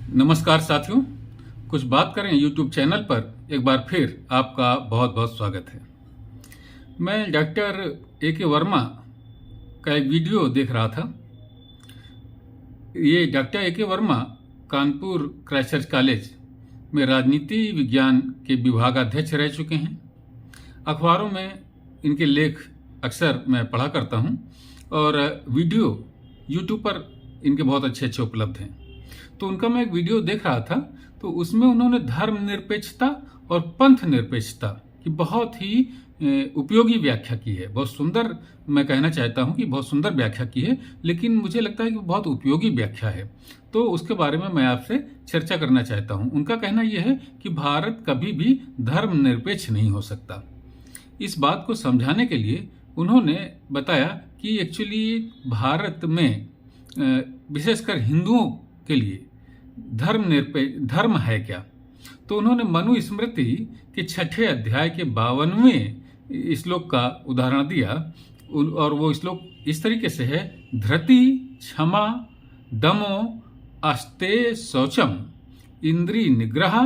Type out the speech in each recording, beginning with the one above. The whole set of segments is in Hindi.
नमस्कार साथियों, कुछ बात करें यूट्यूब चैनल पर एक बार फिर आपका बहुत बहुत स्वागत है। मैं डॉक्टर ए.के. वर्मा का एक वीडियो देख रहा था। ये doctor A K. Verma Kanpur Christ college में राजनीति विज्ञान के विभागाध्यक्ष रह चुके हैं। अखबारों में इनके लेख अक्सर मैं पढ़ा करता हूं और वीडियो यूट्यूब पर इनके बहुत अच्छे अच्छे उपलब्ध हैं। तो उनका मैं एक वीडियो देख रहा था, तो उसमें उन्होंने धर्मनिरपेक्षता और पंथ निरपेक्षता की बहुत ही उपयोगी व्याख्या की है। बहुत सुंदर, मैं कहना चाहता हूं कि बहुत सुंदर व्याख्या की है, लेकिन मुझे लगता है कि बहुत उपयोगी व्याख्या है। तो उसके बारे में मैं आपसे चर्चा करना चाहता हूं। उनका कहना यह है कि भारत कभी भी धर्मनिरपेक्ष नहीं हो सकता। इस बात को समझाने के लिए उन्होंने बताया कि एक्चुअली भारत में विशेषकर हिंदुओं के लिए धर्म है क्या। तो उन्होंने मनुस्मृति के 6 अध्याय के 52वें श्लोक का उदाहरण दिया और वो श्लोक इस तरीके से है: धृति क्षमा दमो अस्ते शौचम इंद्रिय निग्रह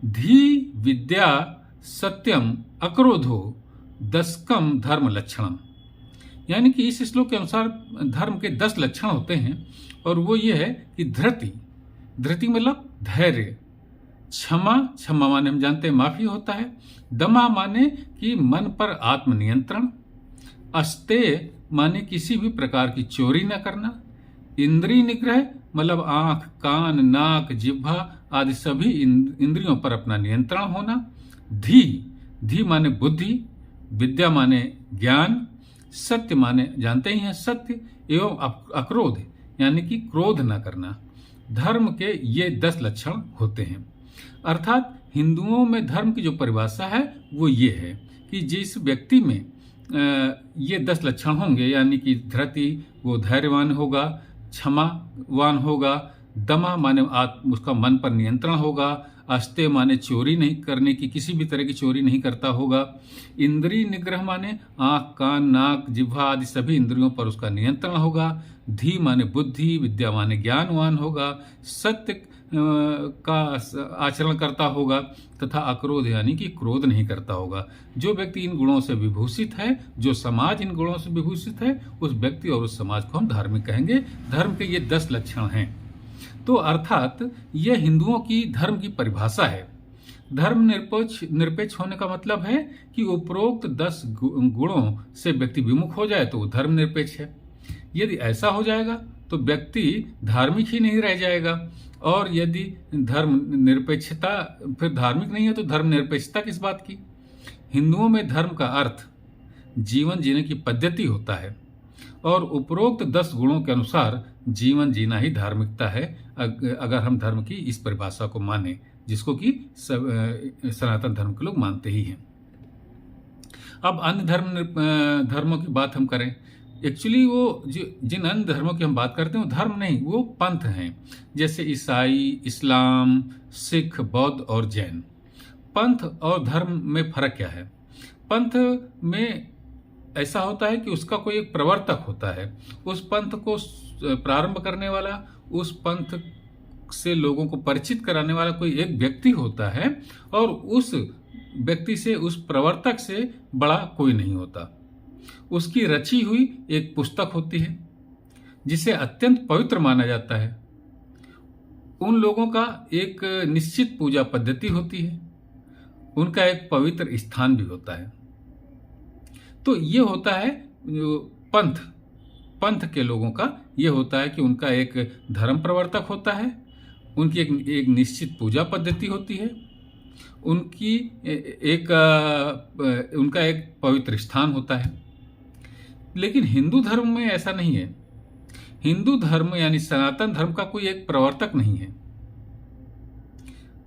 धी विद्या सत्यम अक्रोधो दशकम धर्म लक्षणम। यानी कि इस श्लोक के अनुसार धर्म के 10 लक्षण होते हैं और वो ये है कि धृति मतलब धैर्य, क्षमा माने हम जानते हैं माफी होता है, दमा माने कि मन पर आत्मनियंत्रण, अस्ते माने किसी भी प्रकार की चोरी न करना, इंद्रिय निग्रह मतलब आंख कान नाक जिह्वा आदि सभी इंद्रियों पर अपना नियंत्रण होना, धी माने बुद्धि, विद्या माने ज्ञान, सत्य माने जानते ही हैं सत्य, एवं अक्रोध यानी कि क्रोध न करना। धर्म के ये 10 लक्षण होते हैं। अर्थात हिंदुओं में धर्म की जो परिभाषा है वो ये है कि जिस व्यक्ति में ये 10 लक्षण होंगे, यानी कि धृति वो धैर्यवान होगा, क्षमावान होगा, दमा माने उसका मन पर नियंत्रण होगा, अस्ते माने चोरी नहीं करने की, किसी भी तरह की चोरी नहीं करता होगा, इंद्रिय निग्रह माने आंख कान नाक जिह्वा आदि सभी इंद्रियों पर उसका नियंत्रण होगा, धी माने बुद्धि, विद्या माने ज्ञानवान होगा, सत्य का आचरण करता होगा तथा अक्रोध यानी कि क्रोध नहीं करता होगा। जो व्यक्ति इन गुणों से विभूषित है, जो समाज इन गुणों से विभूषित है, उस व्यक्ति और उस समाज को हम धार्मिक कहेंगे। धर्म के ये 10 लक्षण हैं। तो अर्थात यह हिंदुओं की धर्म की परिभाषा है। धर्म निरपेक्ष होने का मतलब है कि उपरोक्त 10 गुणों से व्यक्ति विमुख हो जाए तो वो धर्म निरपेक्ष है। यदि ऐसा हो जाएगा तो व्यक्ति धार्मिक ही नहीं रह जाएगा, और यदि धर्म निरपेक्षता फिर धार्मिक नहीं है तो धर्म निरपेक्षता किस बात की। हिंदुओं में धर्म का अर्थ जीवन जीने की पद्धति होता है और उपरोक्त 10 गुणों के अनुसार जीवन जीना ही धार्मिकता है, अगर हम धर्म की इस परिभाषा को माने, जिसको कि सनातन धर्म के लोग मानते ही हैं। अब अन्य धर्मों की बात हम करें। एक्चुअली वो जिन अन्य धर्मों की हम बात करते हैं वो धर्म नहीं, वो पंथ हैं। जैसे ईसाई, इस्लाम, सिख, बौद्ध और जैन। पंथ और धर्म में फर्क क्या है? पंथ में ऐसा होता है कि उसका कोई एक प्रवर्तक होता है, उस पंथ को प्रारंभ करने वाला, उस पंथ से लोगों को परिचित कराने वाला कोई एक व्यक्ति होता है, और उस व्यक्ति से, उस प्रवर्तक से बड़ा कोई नहीं होता। उसकी रची हुई एक पुस्तक होती है जिसे अत्यंत पवित्र माना जाता है। उन लोगों का एक निश्चित पूजा पद्धति होती है, उनका एक पवित्र स्थान भी होता है। तो ये होता है पंथ के लोगों का ये होता है कि उनका एक धर्म प्रवर्तक होता है, उनकी एक निश्चित पूजा पद्धति होती है, उनकी उनका एक पवित्र स्थान होता है। लेकिन हिंदू धर्म में ऐसा नहीं है। हिंदू धर्म यानी सनातन धर्म का कोई एक प्रवर्तक नहीं है।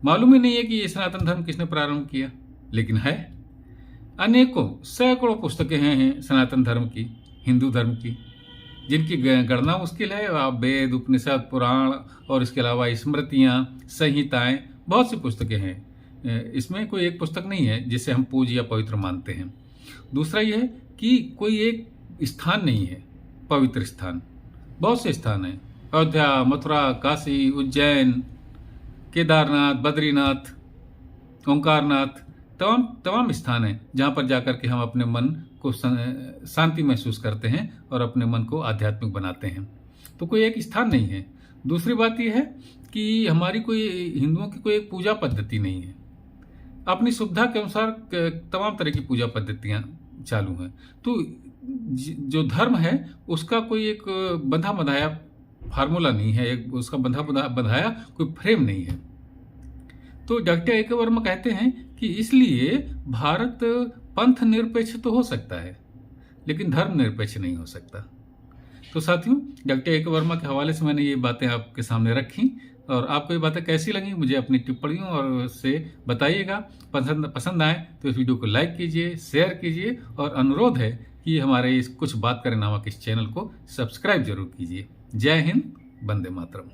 मालूम ही नहीं है कि ये सनातन धर्म किसने प्रारंभ किया, लेकिन है। अनेकों सैकड़ों पुस्तकें हैं सनातन धर्म की, हिंदू धर्म की, जिनकी गणना मुश्किल है। वेद, उपनिषद, पुराण और इसके अलावा स्मृतियाँ, संहिताएं, बहुत सी पुस्तकें हैं। इसमें कोई एक पुस्तक नहीं है जिसे हम पूज्य या पवित्र मानते हैं। दूसरा यह है कि कोई एक स्थान नहीं है पवित्र स्थान। बहुत से स्थान हैं, अयोध्या, मथुरा, काशी, उज्जैन, केदारनाथ, बद्रीनाथ, ओंकारनाथ, तमाम स्थान हैं जहाँ पर जाकर के हम अपने मन को शांति महसूस करते हैं और अपने मन को आध्यात्मिक बनाते हैं। तो कोई एक स्थान नहीं है। दूसरी बात यह है कि हमारी कोई हिंदुओं की कोई एक पूजा पद्धति नहीं है। अपनी सुविधा के अनुसार तमाम तरह की पूजा पद्धतियाँ चालू हैं। तो जो धर्म है उसका कोई एक बंधा बंधाया फार्मूला नहीं है, एक उसका बंधा बंधाया कोई फ्रेम नहीं है। तो डॉक्टर ए के वर्मा कहते हैं कि इसलिए भारत पंथ निरपेक्ष तो हो सकता है लेकिन धर्म निरपेक्ष नहीं हो सकता। तो साथियों, डॉक्टर ए के वर्मा के हवाले से मैंने ये बातें आपके सामने रखी और आपको ये बातें कैसी लगी मुझे अपनी टिप्पणियों और से बताइएगा। पसंद आए तो इस वीडियो को लाइक कीजिए, शेयर कीजिए और अनुरोध है कि हमारे इस कुछ बात करें नामक इस चैनल को सब्सक्राइब जरूर कीजिए। जय हिंद, वंदे मातरम।